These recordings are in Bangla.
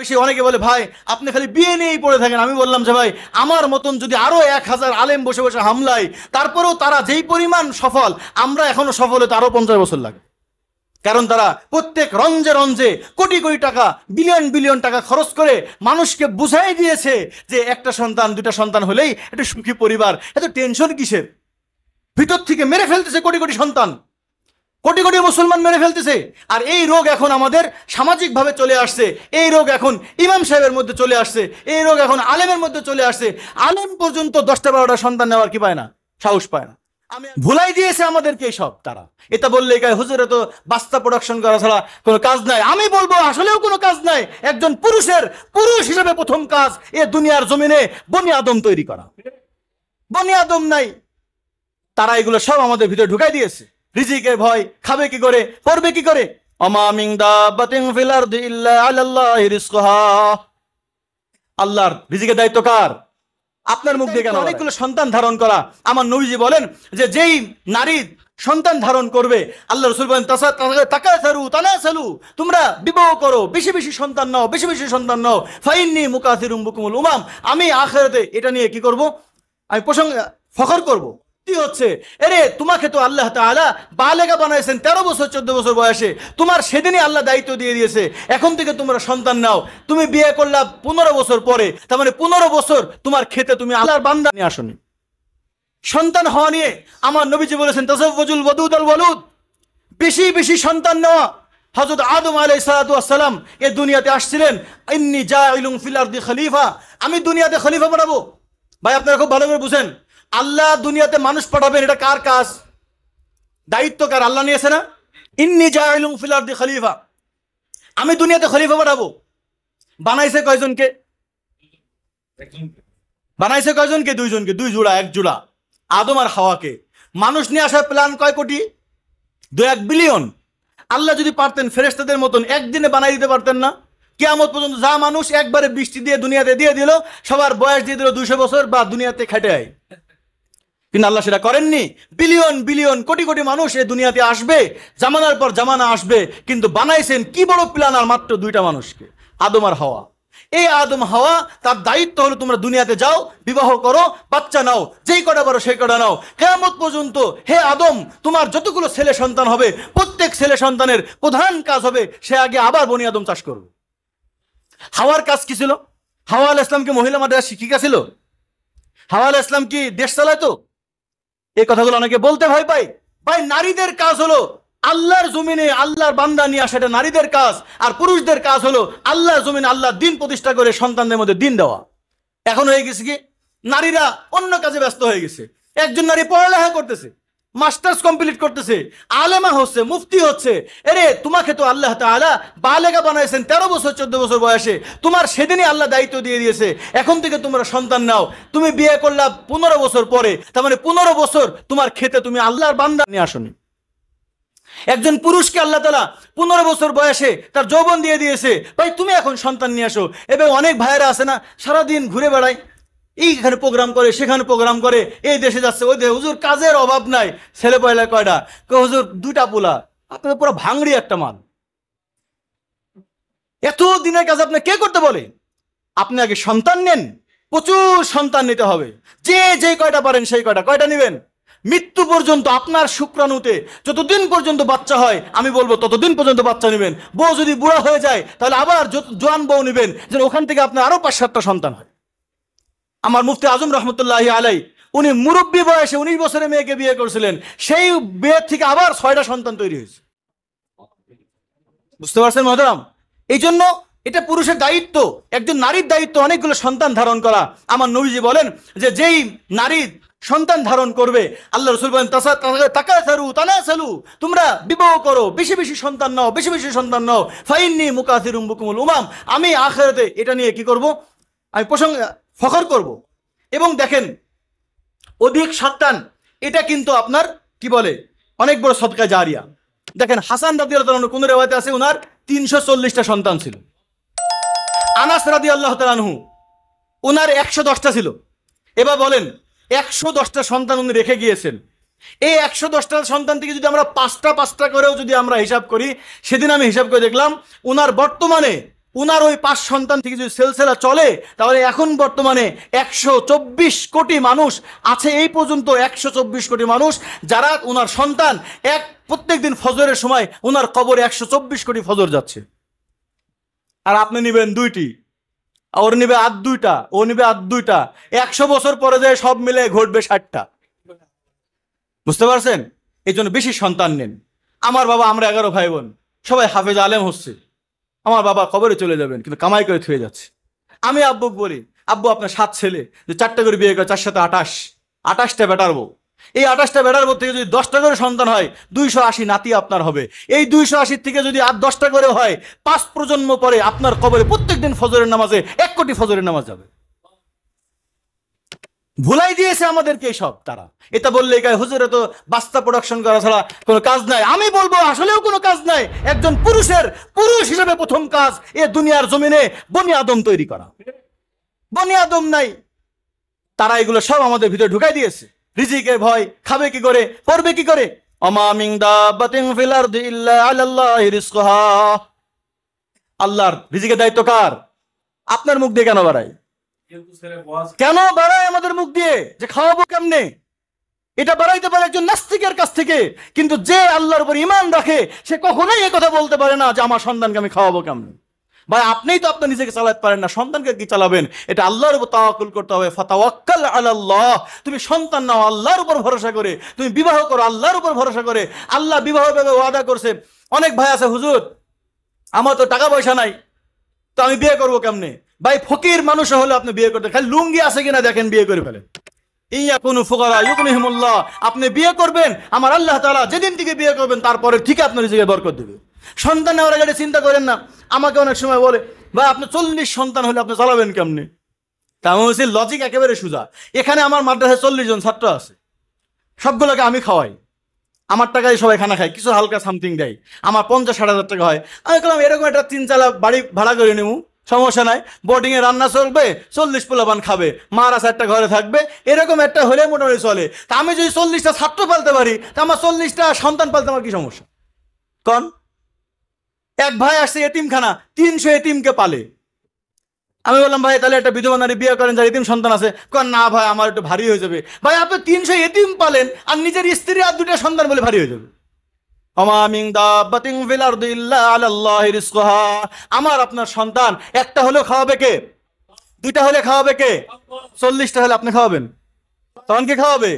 বেশি অনেকে বলে ভাই আপনি খালি বিয়ে নিয়েই পড়ে থাকেন। আমি বললাম যে ভাই আমার মতন যদি আরো 1000 আলেম বসে বসে হামলায়, তারপরেও তারা যেই পরিমাণ সফল, আমরা এখনো সফল হতে আরো 50 বছর লাগে। কারণ তারা প্রত্যেক রঞ্জে রঞ্জে কোটি কোটি টাকা, বিলিয়ন বিলিয়ন টাকা খরচ করে মানুষকে বুঝাই দিয়েছে যে একটা সন্তান দুটা সন্তান হলেই একটা সুখী পরিবার, এত টেনশন কিসের। ভিতর থেকে মেরে ফেলতেছে কোটি কোটি সন্তান, কোটি কোটি মুসলমান মেরে ফেলতেছে। আর এই রোগ এখন আমাদের সামাজিকভাবে চলে আসছে, এই রোগ এখন ইমাম সাহেবের মধ্যে চলে আসছে, এই রোগ এখন আলেমের মধ্যে চলে আসছে। আলেম পর্যন্ত 10টা 12টা সন্তান নেওয়ার কি পায় না, সাহস পায় না। আমি ভুলাই দিয়েছে আমাদেরকে সব। তারা এটা বললে হুজুরে তো বাস্তা প্রোডাকশন করা ছাড়া কোনো কাজ নাই। আমি বলবো আসলেও কোনো কাজ নাই। একজন পুরুষ হিসেবে প্রথম কাজ এ দুনিয়ার জমিনে বনি আদম তৈরি করা। বনি আদম নাই, তারা এগুলো সব আমাদের ভিতরে ঢুকাই দিয়েছে। রিজিকের ভয়, খাবে কি করে, পড়বে কি করে। ওমা মিন দাব্বাতিন ফিল আরদি ইল্লা আলাল্লাহি রিজকুহা। আল্লাহর রিজিকের দায়িত্ব কার? আপনার মুখ দিয়ে কেন? অনেকগুলো সন্তান ধারণ করা। আমার নবীজি বলেন যে যেই নারী সন্তান ধারণ করবে, আল্লাহ রাসূল বলেন তাকাসারু তানাসালু, তোমরা বিবাহ করো, বেশি বেশি সন্তান নাও, বেশি বেশি সন্তান নাও। ফাইন্নী মুকাসিরুম বিকুমুল উমাম, আমি আখিরাতে এটা নিয়ে কি করব, আমি ফখর করব। কি হচ্ছে, আরে তোমাকে তো আল্লাহ তাআলা বালেগা বানাইছেন 13 বছর 14 বছর বয়সে, তোমার সেদিনই আল্লাহ দায়িত্ব দিয়ে দিয়েছে, এখন থেকে তোমরা সন্তান নাও। তুমি বিয়ে করলা 15 বছর পরে, তার মানে 15 বছর তোমার খেতে তুমি আল্লাহর বান্দা নিয়ে আসনি। সন্তান হওয়া নিয়ে আমার নবীজি বলেছেন তাজাওয়াজুল ওয়াদুদ আল ওয়ালুদ, বেশি বেশি সন্তান নেওয়া। হযরত আদম আলাইহিস সালাতু ওয়াস সালাম এই দুনিয়াতে আসছিলেন, ইন্নী জাইলুন ফিল আরদি খলিফা, আমি দুনিয়াতে খলিফা বানাবো। ভাই আপনারা খুব ভালো করে বুঝেন, আল্লাহ দুনিয়াতে মানুষ পাঠাবেন, এটা কার কাজ, দায়িত্ব কার? আল্লাহ নিয়েছে না? ইন্নী জাইলুন ফিল আরদি খলিফা, আমি দুনিয়াতে খলিফা পাঠাবো। বানাইছে কয়জনকে? বানাইছে কয়জনকে? 2 জনকে, 2 জোড়া, 1 জোড়া, আদম আর হাওয়াকে। মানুষ নিয়ে আসার প্ল্যান কয় কোটি? 2-1 বিলিয়ন। আল্লাহ যদি পারতেন ফেরেশতাদের মতন একদিনে বানাই দিতে পারতেন না? কিয়ামত পর্যন্ত যা মানুষ একবারে বৃষ্টি দিয়ে দুনিয়াতে দিয়ে দিল, সবার বয়স দিয়ে দিল 200 বছর বা দুনিয়াতে খেটে আয়। কিন্তু আল্লাহ সেটা করেননি। বিলিয়ন বিলিয়ন কোটি কোটি মানুষ এই দুনিয়াতে আসবে, জামানার পর জামানা আসবে, কিন্তু বানাইছেন কি বড় প্ল্যান, আর মাত্র 2টা মানুষকে, আদম আর হাওয়া। এই আদম হাওয়া, তার দায়িত্ব হলো তোমরা দুনিয়াতে যাও, বিবাহ করো, বাচ্চা নাও, যেই কটা পারো সেই কটা নাও। কিয়ামত পর্যন্ত হে আদম, তোমার যতগুলো ছেলে সন্তান হবে, প্রত্যেক ছেলে সন্তানের প্রধান কাজ হবে সে আগে আবার বনি আদম চাষ করবে। হাওয়ার কাজ কি ছিল? হাওয়া আলাইহিস সালামকে মহিলা মাদ্রাসা শিক্ষিকা ছিল? হাওয়া আলাইহিস সালাম কি দেশ চালাতো? এই কথাগুলো অনেকে বলতে ভয় পায়। ভাই নারীদের কাজ হলো আল্লাহর জমিনে আল্লাহর বান্দা নিয়ে আসা, এটা নারীদের কাজ। আর পুরুষদের কাজ হলো আল্লাহর জমিনে আল্লাহর দিন প্রতিষ্ঠা করে সন্তানদের মধ্যে দিন দেওয়া। এখন হয়ে গেছে কি, নারীরা অন্য কাজে ব্যস্ত হয়ে গেছে। একজন নারী পড়ালেখা করতেছে, মাস্টার্স কমপ্লিট করতেছে, আলেমা হচ্ছে, মুফতি হচ্ছে। আরে তোমাকে তো আল্লাহ তাআলা বালেগা বানাইছেন 13 বছর 14 বছর বয়সে, তোমার সেদিনই আল্লাহ দায়িত্ব দিয়ে দিয়েছে, এখন থেকে তোমরা সন্তান নাও। তুমি বিয়ে করলা 15 বছর পরে, তার মানে 15 বছর তোমার খেতে তুমি আল্লাহর বান্দা নিয়ে আসনি। একজন পুরুষকে আল্লাহ তাআলা 15 বছর বয়সে তার যৌবন দিয়ে দিয়েছে, ভাই তুমি এখন সন্তান নিয়ে আসো। এবং অনেক ভাইয়েরা আছে না, সারাদিন ঘুরে বেড়ায়, এইখানে প্রোগ্রাম করে, সেখানে প্রোগ্রাম করে, এই দেশে যাচ্ছে, ওই দেশে। হুজুর কাজের অভাব নাই, ছেলে পয়লা কয়টা? হুজুর 2টা পোলা। আপনাদের পুরো ভাঙড়ি একটা মান। এত দিনের কাজ আপনি কে করতে বলে? আপনি আগে সন্তান নেন, প্রচুর সন্তান নিতে হবে, যে কয়টা পারেন সেই কয়টা নেবেন। মৃত্যু পর্যন্ত আপনার শুক্রাণুতে যতদিন পর্যন্ত বাচ্চা হয়, আমি বলবো ততদিন পর্যন্ত বাচ্চা নেবেন। বউ যদি বুড়া হয়ে যায় তাহলে আবার জোয়ান বউ নেবেন, যেন ওখান থেকে আপনার আরো 5-7টা সন্তান হয়। আমার মুফতি আজম রহমতুল্লাহি আলাই, উনি মুরব্বী বয়সে 19 বছরের মেয়েকে বিয়ে করেছিলেন, সেই বিয়ের থেকে আবার 6টা সন্তান তৈরি হয়েছে। বুঝতে পারছেন মহতারাম? এই জন্য এটা পুরুষের দায়িত্ব, একজন নারীর দায়িত্ব অনেকগুলো সন্তান ধারণ করা। আমার নবীজি বলেন যে যেই নারী সন্তান ধারণ করবে, আল্লাহ রাসূল বলেন তাকাসারু তানাসালু, তোমরা বিবাহ করো, বেশি বেশি সন্তান নাও, বেশি বেশি সন্তান নাও। ফাইন্নী মুকাসিরুম বিকুমুল উমাম, আমি আখিরাতে এটা নিয়ে কি করব, আমি ফখর করব। এবং দেখেন অধিক সন্তান এটা কিন্তু আপনার কি বলে অনেক বড় সদকা জারিয়া। দেখেন হাসান রাদিয়াল্লাহু তাআলা কোন রিওয়ায়াতে আছে ওনার 340টা সন্তান ছিল। আনাস রাদিয়াল্লাহু তাআলা আনহু ওনার 110টা ছিল। এবার বলেন 110টা সন্তান উনি রেখে গিয়েছেন। এই 110টা সন্তান থেকে যদি আমরা 5টা করেও যদি আমরা হিসাব করি, সেদিন আমি হিসাব করে দেখলাম ওনার বর্তমানে উনার ওই 5 সন্তান থেকে যদি সিলসিলা চলে, তাহলে এখন বর্তমানে 124 কোটি মানুষ আছে। এই পর্যন্ত 124 কোটি মানুষ যারা উনার সন্তান, প্রত্যেকদিন ফজরের সময় উনার কবরে 124 কোটি ফজর যাচ্ছে। আর আপনি নেবেন 2টি, ওর নিবে আর 2টা, ও নিবে আর 2টা, 100 বছর পরে যায় সব মিলে ঘটবে 60টা। বুঝতে পারছেন? এই জন্য বেশি সন্তান নেন। আমার বাবা, আমরা 11 ভাই বোন, সবাই হাফেজ আলেম হচ্ছে। আমার বাবা কবরে চলে যাবেন, কিন্তু কামাই করে থুয়ে যাচ্ছে। আমি আব্বুকে বলি, আব্বু আপনার 7 ছেলে, যে 4টা করে বিয়ে করে 4 সাথে 28টা বেটার বউ। এই 28টা বেটার বউ থেকে যদি 10টা করে সন্তান হয়, 280 নাতি আপনার হবে। এই 280 থেকে যদি আর 10টা করে হয়, 5 প্রজন্ম পরে আপনার কবরে প্রত্যেকদিন ফজরের নামাজে 1 কোটি ফজরের নামাজ যাবে। ভুলাই দিয়েছে আমাদেরকে সব তারা। এটা বললে হুজুরে তো বাস্তা প্রোডাকশন করা ছাড়া কোনো কাজ নাই। আমি বলবো আসলেও কোনো কাজ নাই। একজন পুরুষ হিসেবে প্রথম কাজ এ দুনিয়ার জমিনে বনি আদম তৈরি করা। বনি আদম নাই, তারা এগুলো সব আমাদের ভিতরে ঢুকাই দিয়েছে। রিজিকের ভয়, খাবে কি করে, পড়বে কি করে। ওমা মিন দাব্বাতিন ফিল আরদি ইল্লা আলাল্লাহি রিজকুহা। আল্লাহর রিজিকের দায়িত্ব কার? আপনার মুখ দিয়ে কেন বাড়ায়? কেন বাড়ায় আমাদের মুখ দিয়ে যে খাওয়াবো কেমনে? এটা বাড়াইতে পারে একজন নাস্তিকের কাছ থেকে, কিন্তু যে আল্লাহর উপর ঈমান রাখে সে কখনোই এই কথা বলতে পারে না যে আমার সন্তানকে আমি খাওয়াবো কেমনে। ভাই, আপনিই তো আপনার নিজেকে চালাতে পারেন না, সন্তানকে কি চালাবেন? এটা আল্লাহর উপর তাওয়াক্কুল করতে হবে। ফাতাওয়াক্কাল আলাল্লাহ। তুমি সন্তান নাও আল্লাহর উপর ভরসা করে, তুমি বিবাহ করো আল্লাহর উপর ভরসা করে। আল্লাহ বিবাহ ভাবে ওয়াদা করছে। অনেক ভাই আছে, হুজুর আমার তো টাকা পয়সা নাই, তো আমি বিয়ে করবো কেমনে? ভাই, ফকির মানুষ হলে আপনি বিয়ে করতে, খালি লুঙ্গি আছে কিনা দেখেন, বিয়ে করে ফেলেন। ইয়াকুনু ফুকারা ইউগনিহিমুল্লাহ। আপনি বিয়ে করবেন, আমার আল্লাহ তাআলা যেদিন থেকে বিয়ে করবেন তারপরে ঠিক আপনার রিজিকে বরকত দেবে। সন্তান নেওয়ার আগে চিন্তা করেন না। আমাকে অনেক সময় বলে, ভাই আপনি 40 সন্তান হলে আপনি চালাবেন কেমনে? তা আমি বলছি লজিক একেবারে সোজা। এখানে আমার মাদ্রাসায় 40 জন ছাত্র আছে, সবগুলোকে আমি খাওয়াই, আমার টাকায় সবাই খানা খায়, কিছু হালকা সামথিং দেয়, আমার 50-60 হাজার টাকা হয়। আমি বললাম এরকম একটা 3 চালা বাড়ি ভাড়া করে নেব, সমস্যা নাই, বোর্ডিং এ রান্না চলবে, 40 পোলাপান খাবে, মার আছে একটা ঘরে থাকবে, এরকম একটা হলে মোটামুটি চলে। তা আমি যদি 40টা ছাত্র পালতে পারি, তা আমার 40টা সন্তান পালতে আমার কি সমস্যা? কন, এক ভাই আসছে এতিমখানা, 300 এতিমকে পালে। আমি বললাম ভাই তাহলে একটা বিধবা নারী বিয়ে করেন যার এতিম সন্তান আছে। কন না ভাই আমার একটু ভারী হয়ে যাবে। ভাই আপনি 300 এতিম পালেন আর নিজের স্ত্রী আর 2টা সন্তান বলে ভারী হয়ে যাবে। আমার আপনার সন্তান একটা হলেও খাওয়াবে কে? 2টা হলে খাওয়াবে কে? 40টা হলে আপনি খাওয়াবেন, তখন কে খাওয়াবে?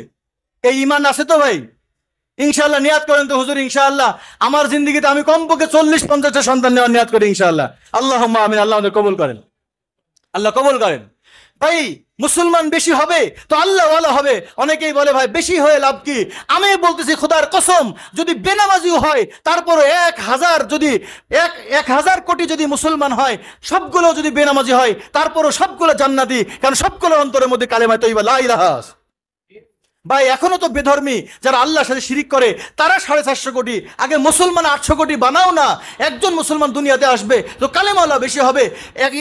এই ঈমান আছে তো ভাই? ইনশাআল্লাহ নিয়াত করেন তো হুজুর, ইনশাআল্লাহ আমার জিন্দগিতে আমি কমপক্ষে 40-50টা সন্তান নেওয়ার নিয়াত করি ইনশাআল্লাহ। আল্লাহুম্মা আমিন। আল্লাহ আমাদের কবুল করেন, আল্লাহ কবুল করেন। ভাই মুসলমান বেশি হবে তো আল্লাহ ওয়ালা হবে। অনেকেই বলে ভাই বেশি হয়ে লাভ কি? আমি বলতেছি খোদার কসম, যদি বেনামাজিও হয় তারপরে 1000 যদি 1000 কোটি যদি মুসলমান হয়, সবগুলো যদি বেনামাজি হয় তারপরও সবগুলো জান্নাতি, কারণ সবগুলোর অন্তরের মধ্যে কালেমা তাইয়্যিবা লা ইলাহা। ভাই এখনো তো বেধর্মী যারা আল্লাহর সাথে শিরিক করে তারা 450 কোটি। আগে মুসলমান 800 কোটি বানাও না, একজন মুসলমান দুনিয়াতে আসবে তো কালেমাওয়ালা বেশি হবে।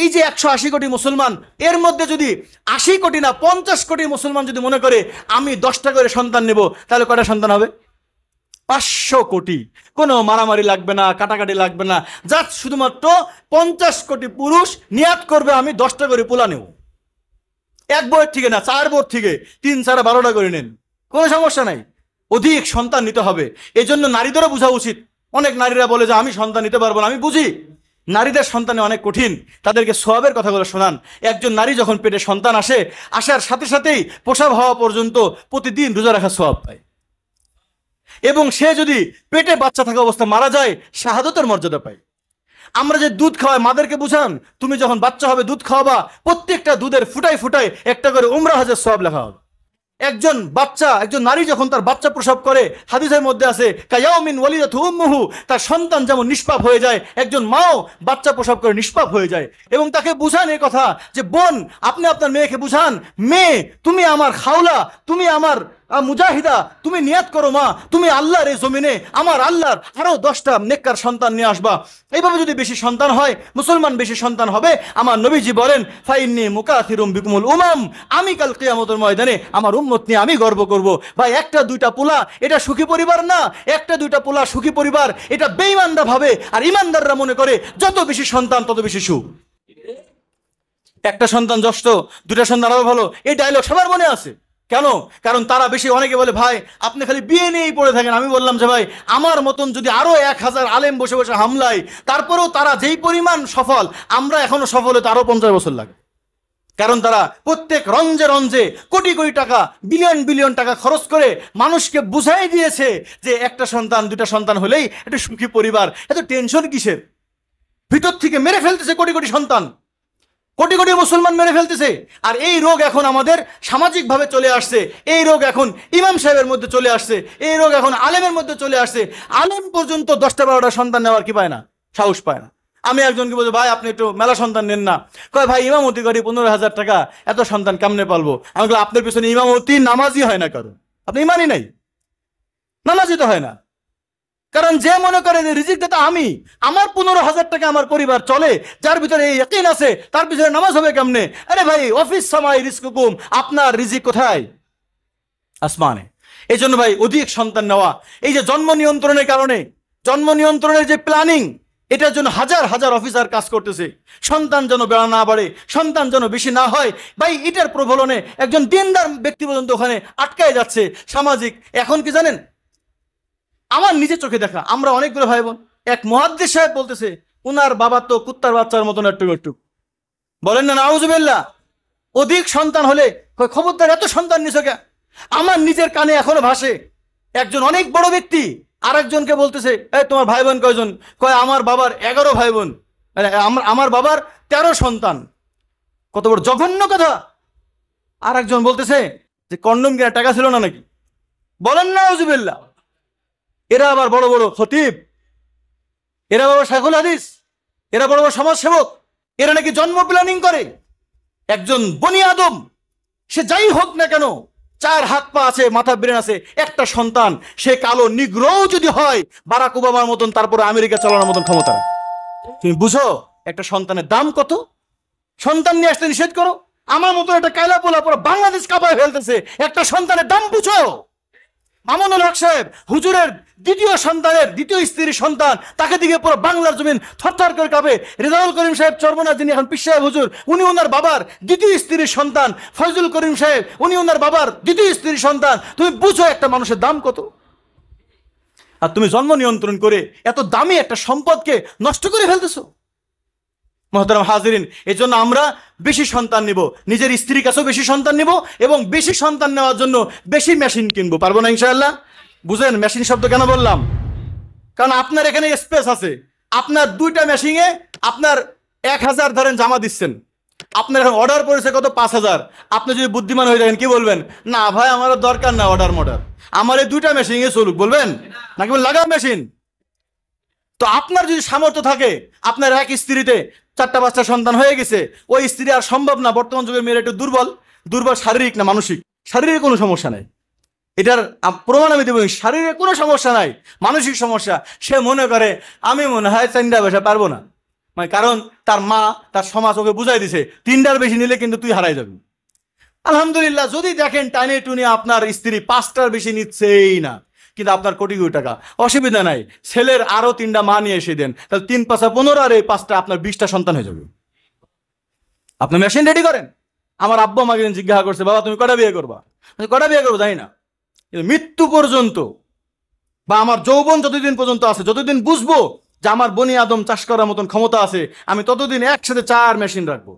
এই যে 180 কোটি মুসলমান, এর মধ্যে যদি 80 কোটি না 50 কোটি মুসলমান যদি মনে করে আমি 10টা করে সন্তান নেব, তাহলে কয়টা সন্তান হবে? 500 কোটি। কোনো মারামারি লাগবে না, কাটাকাটি লাগবে না, জাস্ট শুধুমাত্র 50 কোটি পুরুষ নিয়াত করবে আমি 10টা করে পোলা নেব। 1 বইয়ের থেকে না, 4 বইয়ের থেকে 3-4-12টা করে নেন, কোনো সমস্যা নাই। অধিক সন্তান নিতে হবে। এই জন্য নারীদেরও বোঝা উচিত। অনেক নারীরা বলে যে আমি সন্তান নিতে পারবো না। আমি বুঝি নারীদের সন্তানে অনেক কঠিন, তাদেরকে সওয়াবের কথাগুলো শোনান। একজন নারী যখন পেটে সন্তান আসে, আসার সাথে সাথেই প্রসব হওয়া পর্যন্ত প্রতিদিন রোজা রাখার সওয়াব পায়, এবং সে যদি পেটে বাচ্চা থাকা অবস্থা মারা যায় শাহাদতের মর্যাদা পায়। আমরা যে দুধ খাওয়াই, মাদেরকে বুঝান তুমি যখন বাচ্চা হবে দুধ খাওয়াবা, প্রত্যেকটা দুধের ফুটায় ফুটায় একটা করে উমরা হজের সওয়াব লেখা হবে। একজন নারী যখন তার বাচ্চা প্রসব করে, হাদিসের মধ্যে আছে কায়াউমিন ওয়ালিদাতু উম্মুহু, তার সন্তান যেমন নিষ্পাপ হয়ে যায়, একজন মাও বাচ্চা প্রসব করে নিষ্পাপ হয়ে যায়। এবং তাকে বুঝান এই কথা যে বোন, আপনি আপনার মেয়েকে বুঝান, মেয়ে তুমি আমার খাওলা, তুমি আমার মুজাহিদা, তুমি নিয়াত করো মা, তুমি আল্লাহর এই জমিনে আমার আল্লাহর আরো 10টা নেককার সন্তান নিয়ে আসবা। এইভাবে যদি বেশি সন্তান হয়, মুসলমান বেশি সন্তান হবে, আমার নবীজি বলেন ফাইন্নী মুকাথিরুম বিকুমুল উমাম, আমি কাল কিয়ামতের ময়দানে আমার উম্মত নিয়ে আমি গর্ব করব। ভাই, একটা দুইটা পোলা এটা সুখী পরিবার না, একটা দুইটা পোলা সুখী পরিবার এটা বেঈমানরা ভাবে, আর ইমানদাররা মনে করে যত বেশি সন্তান তত বেশি সুখ। একটা সন্তান যষ্ট, দুটা সন্তান আরো ভালো, এই ডায়লগ সবার মনে আছে। কেন? কারণ তারা বেশি, অনেকে বলে ভাই আপনি খালি বিয়ে নিয়েই পড়ে থাকেন। আমি বললাম যে ভাই, আমার মতন যদি আরো 1000 আলেম বসে বসে হামলায়, তারপরেও তারা যেই পরিমাণ সফল, আমরা এখনো সফল হতে আরো 50 বছর লাগে। কারণ তারা প্রত্যেক রঞ্জে রঞ্জে কোটি কোটি টাকা, বিলিয়ন বিলিয়ন টাকা খরচ করে মানুষকে বুঝাই দিয়েছে যে একটা সন্তান দুটা সন্তান হলেই একটা সুখী পরিবার, এত টেনশন কিসের? ভিতর থেকে মেরে ফেলতেছে কোটি কোটি সন্তান, কোটি কোটি মুসলমান মেরে ফেলতেছে। আর এই রোগ এখন আমাদের সামাজিকভাবে চলে আসছে, এই রোগ এখন ইমাম সাহেবের মধ্যে চলে আসছে, এই রোগ এখন আলেমের মধ্যে চলে আসছে। আলেম পর্যন্ত 10টা 12টা সন্তান নেওয়ার কি পায় না, সাহস পায় না। আমি একজনকে বলছি ভাই আপনি একটু মেলা সন্তান নেন না। কয় ভাই ইমামতি করি 15,000 টাকা, এত সন্তান কেমনে পালবো? আমি বললাম আপনার পিছনে ইমামতি নামাজই হয় না কারো, আপনি ইমানই নাই, নামাজই তো হয় না। কারণ যে মনে করে যে রিজিক দাতা আমি, আমার 15,000 টাকা আমার পরিবার চলে, যার ভিতরে এই ইয়াকিন আছে তার পিছনে নামাজ হবে কেমনে? আরে ভাই, অফিস সামাই রিজকুকুম, আপনার রিজিক কোথায়? আসমানে। এই জন্য ভাই অধিক সন্তান নেওয়া, এই যে জন্ম নিয়ন্ত্রণের কারণে, জন্ম নিয়ন্ত্রণের যে প্ল্যানিং, এটার জন্য হাজার হাজার অফিসার কাজ করতেছে, সন্তান যেন বেড়া না বাড়ে, সন্তান যেন বেশি না হয়। ভাই এটার প্রবলনে একজন দিনদার ব্যক্তি পর্যন্ত ওখানে আটকায় যাচ্ছে। সামাজিক এখন কি জানেন, আমার নিজে চোখে দেখা, আমরা অনেকগুলো ভাই বোন, এক মুহাদ্দিস সাহেব বলতেছে উনার বাবা তো কুত্তার বাচ্চার মতন একটু একটু, বলেন না নাউজুবিল্লাহ। অধিক সন্তান হলে খবরদার এত সন্তান নিছো কে? আমার নিজের কানে এখনো ভাসে একজন অনেক বড় ব্যক্তি আর একজনকে বলতেছে এই তোমার ভাই বোন কয়জন? কয় আমার বাবার 11 ভাই বোন, আমার বাবার 13 সন্তান। কত বড় জঘন্য কথা! আর একজন বলতেছে যে কন্ডম কেনার টাকা ছিল না নাকি, বলেন না নাউজুবিল্লাহ। এরা আবার বড় বড় খতিব, এরা বড় শাইখুল হাদিস, এরা বড় বড় সমাজ সেবক, এরা নাকি জন্ম প্ল্যানিং করে। একজন বনি আদম, সে যাই হোক না কেন, 4 হাত পা আছে, মাথা ব্রেন আছে, একটা সন্তান, সে কালো নিগ্রো যদি হয় বারাক ওবামার মতন, তারপরে আমেরিকা চালানোর মতন ক্ষমতা। তুমি বুঝো একটা সন্তানের দাম কত? সন্তান নিয়ে আসতে নিষেধ করো। আমার মতো একটা কায়লা পোলা পুরো বাংলাদেশ কাঁপায় ফেলতেছে, একটা সন্তানের দাম বুঝো। মামুনুল হক সাহেব হুজুরের দ্বিতীয় সন্তানের দ্বিতীয় স্ত্রীর সন্তান, তাকে দিকে পুরো বাংলার জমিন থরথর করে কাঁপে। রেজাউল করিম সাহেব চরমনা, যিনি এখন পীর সাহেব হুজুর, উনি ওনার বাবার দ্বিতীয় স্ত্রীর সন্তান। ফয়জুল করিম সাহেব, উনি ওনার বাবার দ্বিতীয় স্ত্রীর সন্তান। তুমি বুঝো একটা মানুষের দাম কত? আর তুমি জন্ম নিয়ন্ত্রণ করে এত দামি একটা সম্পদকে নষ্ট করে ফেলতেছো। মুহতারাম হাজিরিন, এই জন্য আমরা বেশি সন্তান নিব, নিজের স্ত্রীর কাছেও বেশি সন্তান নিব, এবং বেশি সন্তান নেওয়ার জন্য বেশি মেশিন কিনবো। পারবো না ইনশাআল্লাহ? বুঝেন মেশিন শব্দ কেন বললাম? কারণ আপনার এখানে স্পেস আছে, আপনার 2টা মেশিনে আপনার 1000 ধরেন জামা দিচ্ছেন, আপনার এখন অর্ডার পড়েছে কত? 5000। আপনি যদি বুদ্ধিমান হয়ে থাকেন কি বলবেন? না ভাই আমারও দরকার না অর্ডার মর্ডার, আমার এই 2টা মেশিনে চলুক, বলবেন নাকি লাগাও মেশিন? তো আপনার যদি সামর্থ্য থাকে, আপনার এক স্ত্রীতে 4টা 5টা সন্তান হয়ে গেছে, ওই স্ত্রী আর সম্ভব না, বর্তমান যুগের মেয়েরা একটু দুর্বল, দুর্বল শারীরিক না মানসিক, শারীরিক কোনো সমস্যা নাই, এটার প্রমাণ আমি দেব, শারীরিক কোনো সমস্যা নাই, মানসিক সমস্যা। সে মনে করে আমি মনে হয় 4টা বেশি পারবো না, মানে কারণ তার মা তার সমাজ ওকে বুঝাই দিছে 3টার বেশি নিলে কিন্তু তুই হারাই যাবি। আলহামদুলিল্লাহ, যদি দেখেন টানে টুনে আপনার স্ত্রী 5টার বেশি নিচ্ছেই না, কিন্তু আপনার কোটি কোটি টাকা, অসুবিধা নাই, ছেলের আরো 3টা মা নিয়ে এসে দেন, তাহলে 3 5 15, আর এই 5টা আপনার 20টা সন্তান হয়ে যাবে। আপনার মেশিন রেডি করেন। আমার আব্বু আমাকে জিজ্ঞাসা করছে বাবা তুমি কটা বিয়ে করবা? কটা বিয়ে করবো জানি না, মৃত্যু পর্যন্ত বা আমার যৌবন যতদিন পর্যন্ত আছে, যতদিন বুঝবো যে আমার বনি আদম চাষ করার মতন ক্ষমতা আছে, আমি ততদিন একসাথে 4 মেশিন রাখবো।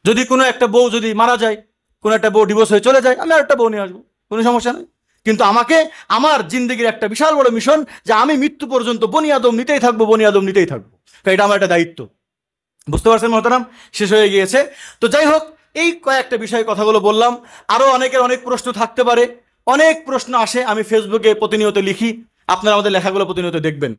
যদি কোনো একটা বউ যদি মারা যায়, কোনো একটা বউ ডিভোর্স হয়ে চলে যায়, আমি আর একটা বউ নিয়ে আসবো, কোনো সমস্যা নেই। কিন্তু আমাকে আমার জিন্দগির একটা বিশাল বড় মিশন যে আমি মৃত্যু পর্যন্ত বনি আদম নিতেই থাকবো, বনি আদম নিতেই থাকবো, এটা আমার একটা দায়িত্ব। বুঝতে পারছেন মহতারাম? শেষ হয়ে গিয়েছে। তো যাই হোক, এই কয়েকটা বিষয়ে কথাগুলো বললাম। আরো অনেকের অনেক প্রশ্ন থাকতে পারে, অনেক প্রশ্ন আসে, আমি ফেসবুকে প্রতিনিয়ত লিখি, আপনারা আমাদের লেখাগুলো প্রতিনিয়ত দেখবেন।